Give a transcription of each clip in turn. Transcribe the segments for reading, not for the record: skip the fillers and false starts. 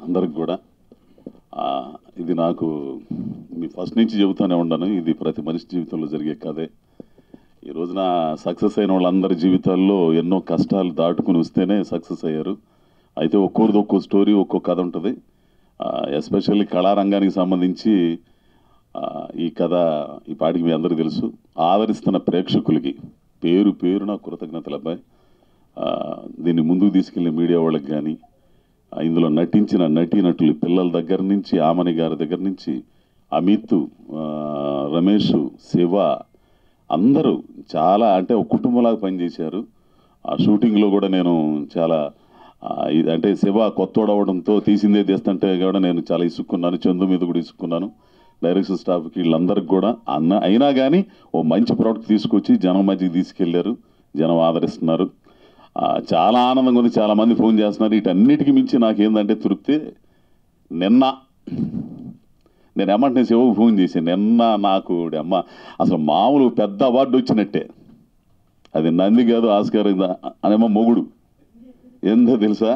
అందరికి కూడా ఇది నాకు మీ ఫస్ట్ నుంచి చెబుతూనే ఉన్నాను, ఇది ప్రతి మనిషి జీవితంలో జరిగే కథే. ఈ రోజున సక్సెస్ అయిన వాళ్ళందరి జీవితాల్లో ఎన్నో కష్టాలు దాటుకుని వస్తేనే సక్సెస్ అయ్యారు. అయితే ఒక్కోరిది ఒక్కో స్టోరీ, ఒక్కో కథ ఉంటుంది. ఎస్పెషల్లీ కళారంగానికి సంబంధించి ఈ కథ ఈ పాటికి మీ అందరికీ తెలుసు. ఆదరిస్తున్న ప్రేక్షకులకి పేరు పేరున కృతజ్ఞతలు అబ్బాయి. దీన్ని ముందుకు తీసుకెళ్ళిన మీడియా వాళ్ళకి కానీ, ఇందులో నటించిన నటీనటులు పిల్లల దగ్గర నుంచి, ఆమని గారి దగ్గర నుంచి, అమిత్, రమేష్, శివ అందరూ చాలా అంటే ఒక కుటుంబంలాగా పనిచేశారు. ఆ షూటింగ్లో కూడా నేను చాలా అంటే శివ కొత్తోడవడంతో తీసిందే తీస్తుంటే కూడా నేను చాలా ఇసుక్కున్నాను. చందు మీద కూడా ఇసుక్కున్నాను. డైరెక్షన్ స్టాఫ్కి వీళ్ళందరికీ కూడా అయినా కానీ ఓ మంచి ప్రోడక్ట్ తీసుకొచ్చి జనం మధ్యకి తీసుకెళ్లారు. జనం ఆదరిస్తున్నారు. చాలా ఆనందంగా ఉంది. చాలామంది ఫోన్ చేస్తున్నారు. వీటన్నిటికీ మించి నాకేందంటే తృప్తి, నిన్న నేను ఏమంటే శివకు ఫోన్ చేశాను. నిన్న నాకు అమ్మ అసలు మామూలు పెద్ద అవార్డు వచ్చినట్టే. అది నంది కాదు, ఆస్కార్ అనేమో మొగుడు. ఏందో తెలుసా,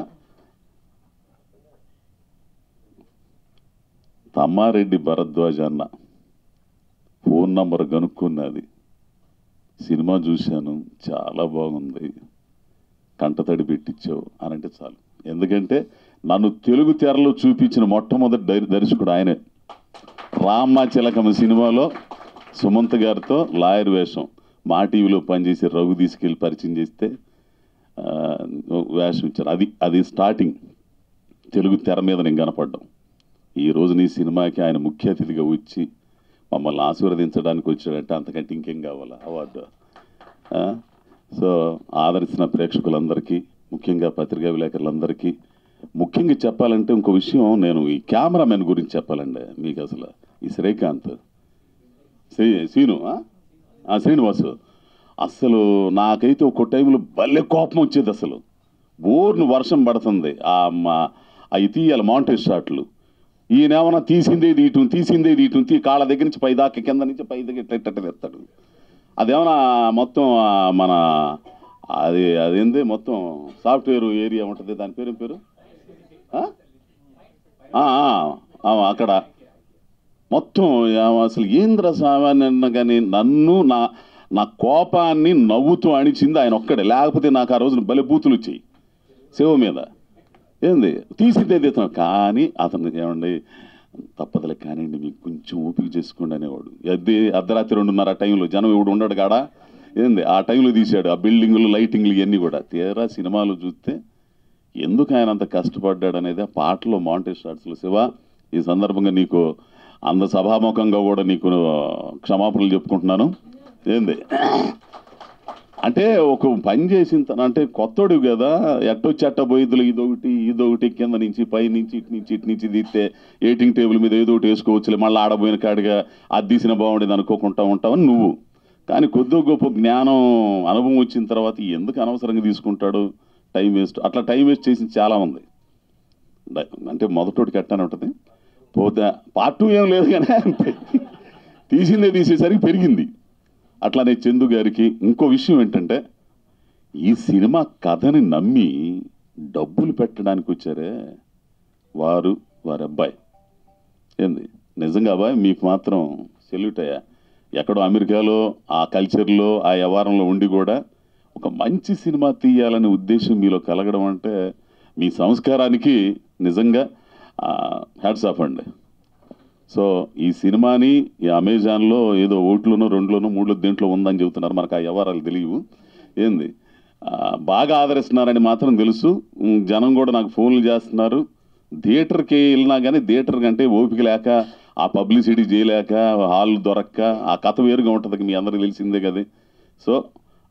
తమ్మారెడ్డి భరద్వాజ్ అన్న ఫోన్ నంబర్ కనుక్కున్నది. సినిమా చూశాను, చాలా బాగుంది, కంటతడి పెట్టించావు అని అంటే చాలు. ఎందుకంటే నన్ను తెలుగు తెరలో చూపించిన మొట్టమొదటి దర్శకుడు ఆయనే. రామ్మ చిలకమ్మ సినిమాలో సుమంత్ గారితో లాయర్ వేషం, మా టీవీలో పనిచేసి రఘు తీసుకెళ్ళి పరిచయం చేస్తే వేషం ఇచ్చారు. అది స్టార్టింగ్ తెలుగు తెర మీద నేను కనపడ్డాం. ఈరోజు నీ సినిమాకి ఆయన ముఖ్య అతిథిగా వచ్చి మమ్మల్ని ఆశీర్వదించడానికి వచ్చాడంటే అంతకంటే ఇంకేం కావాలా అవార్డు. సో ఆదరిస్తున్న ప్రేక్షకులందరికీ, ముఖ్యంగా పత్రికా విలేకరులందరికీ, ముఖ్యంగా చెప్పాలంటే ఇంకో విషయం, నేను ఈ కెమెరామెన్ గురించి చెప్పాలండి మీకు. అసలు ఈ శ్రీకాంత్ శ్రీనివాసు అసలు నాకైతే ఒక్కో టైంలో భలే కోపం వచ్చేది. అసలు బోర్ను వర్షం పడుతుంది, అవి తీయాలి మాంటేజ్ షాట్లు. ఈయనేమన్నా తీసిందే తీయటం కాళ్ళ దగ్గర నుంచి పై దాకా, కింద నుంచి పై దగ్గర ఇట్ట తెస్తాడు. అదేమన్నా మొత్తం మన అదేంది మొత్తం సాఫ్ట్వేర్ ఏరియా ఉంటుంది, దాని పేరు అక్కడ మొత్తం అసలు ఏంద్ర సామాన్య కానీ నన్ను నా కోపాన్ని నవ్వుతూ అణిచింది ఆయన ఒక్కడే. లేకపోతే నాకు ఆ రోజున భలే బూతులు వచ్చాయి శివ మీద. ఏంది తీసిందే తీస్తున్నాడు. కానీ అతను ఏమండి తప్పదులే కానివ్వండి, మీకు కొంచెం ఓపిక చేసుకోండి అనేవాడు. అర్ధరాత్రి 2:30 టైంలో జనం ఎవడు ఉండడు కాడా. ఏంది ఆ టైంలో తీశాడు. ఆ బిల్డింగులు, లైటింగ్లు ఇవన్నీ కూడా. తీరా సినిమాలు చూస్తే ఎందుకు ఆయన అంత కష్టపడ్డాడు అనేది ఆ పాటలో మాంటేజ్ షాట్స్లో. శివ, ఈ సందర్భంగా నీకు అంత సభాముఖంగా కూడా నీకు క్షమాపణలు చెప్పుకుంటున్నాను. ఏంది అంటే ఒక పని చేసిన అంటే కొత్తోడు కదా, ఎట్టొచ్చి అట్ట పోయిద్దులు ఇదొకటి కింద నుంచి పై నుంచి ఇటు నుంచి తీస్తే ఎయిటింగ్ టేబుల్ మీద ఏదో ఒకటి వేసుకోవచ్చులే, మళ్ళీ ఆడబోయిన కాడిగా అది తీసిన బాగుండేది అనుకోకుండా ఉంటావని నువ్వు. కానీ కొద్దిగా గొప్ప జ్ఞానం, అనుభవం వచ్చిన తర్వాత ఎందుకు అనవసరంగా తీసుకుంటాడు టైం వేస్ట్. అట్లా టైం వేస్ట్ చేసింది చాలామంది. అంటే మొదటోడికి ఎట్టానే ఉంటుంది. పోతే పార్ట్ 2 ఏం లేదు కానీ తీసిందే తీసేసరికి పెరిగింది. అట్లానే చందు గారికి ఇంకో విషయం ఏంటంటే, ఈ సినిమా కథని నమ్మి డబ్బులు పెట్టడానికి వచ్చారే వారి అబ్బాయి. ఏంది నిజంగా అబ్బాయి మీకు మాత్రం సెల్యూట్ అయ్యా. ఎక్కడో అమెరికాలో ఆ కల్చర్లో ఆ వ్యవహారంలో ఉండి కూడా ఒక మంచి సినిమా తీయాలనే ఉద్దేశం మీలో కలగడం అంటే మీ సంస్కారానికి నిజంగా హ్యాట్స్ ఆఫ్ అండి. సో ఈ సినిమాని ఈ అమెజాన్లో ఏదో 1లోనో 2లోనో 3లో దేంట్లో ఉందని చెబుతున్నారు. మనకు ఆ వ్యవహారాలు తెలియవు. ఏంది బాగా ఆదరిస్తున్నారని మాత్రం తెలుసు. జనం కూడా నాకు ఫోన్లు చేస్తున్నారు. థియేటర్కి వెళ్ళినా కానీ థియేటర్ కంటే ఓపిక లేక, ఆ పబ్లిసిటీ చేయలేక, హాల్ దొరక్క, ఆ కథ వేరుగా ఉంటుంది, మీ అందరికీ తెలిసిందే కదా. సో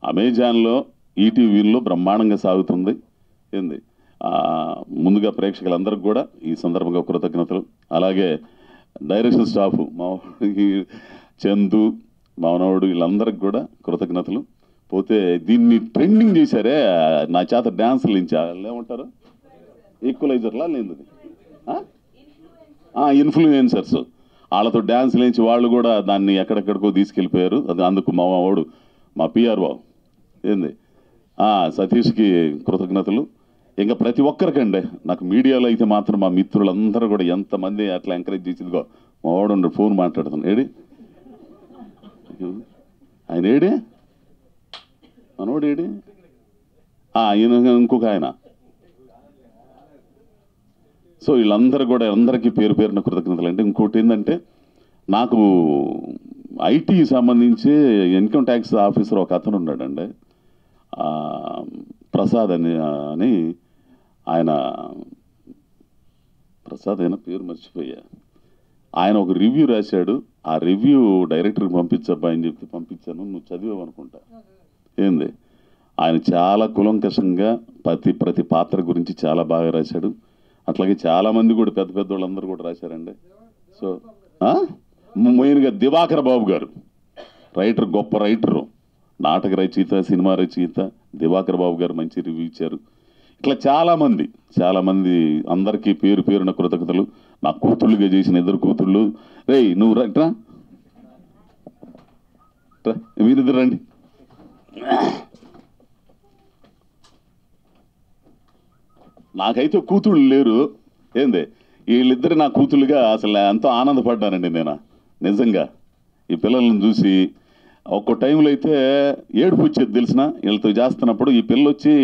అమెజాన్లో, ఈటీవీలో బ్రహ్మాండంగా సాగుతుంది. ఏంది ముందుగా ప్రేక్షకులందరికీ కూడా ఈ సందర్భంగా కృతజ్ఞతలు. అలాగే డైరెక్షన్ స్టాఫ్ చందు, మానవుడు, వీళ్ళందరికీ కూడా కృతజ్ఞతలు. పోతే దీన్ని ట్రెండింగ్ చేశారే నా చేత డ్యాన్సులు ఏమంటారు, ఈక్వలైజర్లా లేదు ఇన్ఫ్లుయెన్సర్స్, వాళ్ళతో డ్యాన్సులు వేయించి వాళ్ళు కూడా దాన్ని ఎక్కడెక్కడికో తీసుకెళ్ళిపోయారు. అది అందుకు మా పిఆర్ బాబు ఏంది సతీష్కి కృతజ్ఞతలు. ఇంకా ప్రతి ఒక్కరికండి నాకు మీడియాలో అయితే మాత్రం మా మిత్రులందరూ కూడా ఎంతమంది అట్లా ఎంకరేజ్ చేసిందిగో మావాడు ఫోన్ మాట్లాడుతున్నాను ఏడి ఆయన ఏడి మనోడు ఏడి ఈయన ఇంకొక ఆయన. సో వీళ్ళందరూ కూడా అందరికీ పేరు పేరున కృతజ్ఞతలు. అంటే ఇంకోటి ఏంటంటే నాకు ఐటీ సంబంధించి ఇన్కమ్ ట్యాక్స్ ఆఫీసర్ ఒక అతను ఉన్నాడండి, ప్రసాద్ అని ఆయన ప్రసాద్ అయినా పేరు మర్చిపోయా. ఆయన ఒక రివ్యూ రాశాడు. ఆ రివ్యూ డైరెక్టర్కి పంపించబ్బా అని చెప్తే పంపించాను. నువ్వు చదివావు అనుకుంటా. ఏంది ఆయన చాలా కులంకషంగా ప్రతి పాత్ర గురించి చాలా బాగా రాశాడు. అట్లాగే చాలామంది కూడా పెద్ద పెద్ద వాళ్ళందరూ కూడా రాశారండి. సో మెయిన్గా దివాకర్ బాబు గారు రైటర్, గొప్ప రైటరు, నాటక రచయిత, సినిమా రచయిత దివాకర్ బాబు గారు మంచి రివ్యూ ఇచ్చారు. ఇట్లా చాలామంది అందరికీ పేరు పేరున కృతజ్ఞతలు. నా కూతుళ్ళుగా చేసిన 2 కూతుళ్ళు. రేయ్ నువ్వు రా, మీరిద్దరు రండి. నాకైతే కూతుళ్ళు లేరు. ఏంది వీళ్ళిద్దరు నా కూతుళ్ళుగా అసలు ఎంతో ఆనందపడ్డానండి నేను నిజంగా. ఈ పిల్లలను చూసి ఒక్కో టైంలో అయితే ఏడుపు వచ్చేది తెలిసిన వీళ్ళతో చేస్తున్నప్పుడు. ఈ పిల్లలు వచ్చి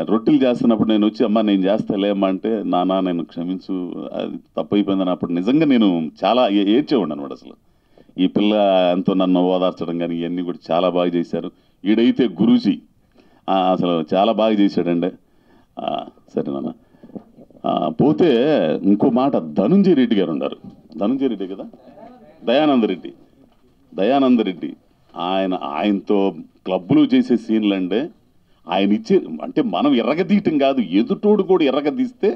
రొట్టెలు చేస్తున్నప్పుడు నేను వచ్చి అమ్మ నేను చేస్తాలేమ్మా అంటే నాన్న నేను క్షమించు అది తప్పు అయిపోయిందని అప్పుడు నిజంగా నేను చాలా ఏడ్చేవాడిని అనమాట. అసలు ఈ పిల్ల ఎంతో నన్ను ఓదార్చడం కానీ ఇవన్నీ కూడా చాలా బాగా చేశారు. ఈడైతే గురూజీ అసలు చాలా బాగా చేశాడండి. సరే నాన్న. పోతే ఇంకో మాట, ధనుంజయ రెడ్డి గారు ఉన్నారు. ధనుంజయ రెడ్డి కదా, దయానంద రెడ్డి ఆయనతో క్లబ్లు చేసే సీన్లు అంటే ఆయన ఇచ్చే అంటే మనం ఎర్రగదీయటం కాదు, ఎదుటోడు కూడా ఎర్రగదీస్తే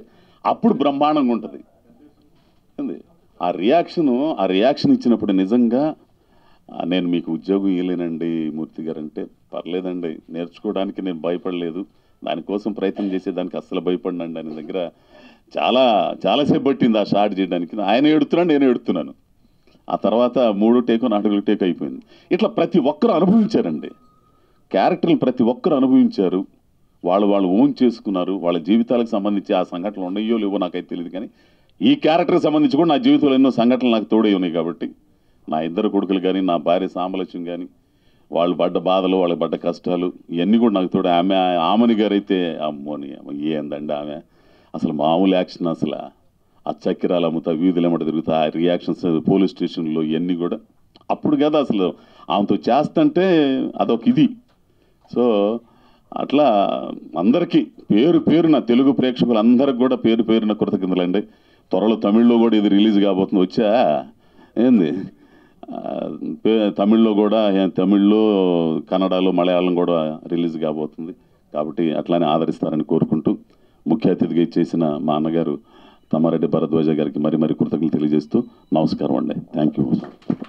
అప్పుడు బ్రహ్మాండంగా ఉంటుంది. ఆ రియాక్షన్ ఇచ్చినప్పుడు నిజంగా నేను మీకు ఉద్యోగం ఇవ్వలేనండి మూర్తి గారు అంటే, పర్లేదండి నేర్చుకోవడానికి నేను భయపడలేదు, దానికోసం ప్రయత్నం చేసేదానికి అస్సలు భయపడినండి. ఆయన దగ్గర చాలాసేపు పట్టింది ఆ షాట్ చేయడానికి. ఆయన ఎడుతున్నాను, నేను ఎడుతున్నాను. ఆ తర్వాత 3 టేకు 4 టేకు అయిపోయింది. ఇట్లా ప్రతి ఒక్కరు అనుభవించారండి. క్యారెక్టర్లు ప్రతి ఒక్కరు అనుభవించారు. వాళ్ళు ఓన్ చేసుకున్నారు. వాళ్ళ జీవితాలకు సంబంధించి ఆ సంఘటనలు ఉన్నాయో లేవో నాకైతే తెలియదు, కానీ ఈ క్యారెక్టర్కి సంబంధించి కూడా నా జీవితంలో ఎన్నో సంఘటనలు నాకు తోడై ఉన్నాయి. కాబట్టి నా 2 కొడుకులు కానీ, నా భార్య సామలక్ష్యం కానీ, వాళ్ళు పడ్డ బాధలు, వాళ్ళకి పడ్డ కష్టాలు ఇవన్నీ కూడా నాకు తోడే. ఆమెని గారు అయితే అమ్మోని ఏందండి ఆమె అసలు మామూలు యాక్షన్. అసలు ఆ చక్కెరాలు అమ్ముతా, వీధులు ఎమ్మట తిరుగుతా, ఆ రియాక్షన్స్ పోలీస్ స్టేషన్లో ఇవన్నీ కూడా అప్పుడు కదా అసలు ఆమెతో చేస్తుంటే అదొక ఇది. సో అట్లా అందరికీ పేరున తెలుగు ప్రేక్షకులందరికి కూడా పేరున కృతజ్ఞతలండి. త్వరలో తమిళ్లో కూడా ఇది రిలీజ్ కాబోతుంది. ఏంది తమిళ్లో కూడా, తమిళ్లో, కన్నడలో, మలయాళం కూడా రిలీజ్ కాబోతుంది. కాబట్టి అట్లానే ఆదరిస్తారని కోరుకుంటూ ముఖ్య అతిథిగా ఇచ్చేసిన మా అన్నగారు తమ్మారెడ్డి భరద్వాజ గారికి మరి కృతజ్ఞతలు తెలియజేస్తూ నమస్కారం అండి. Thank you.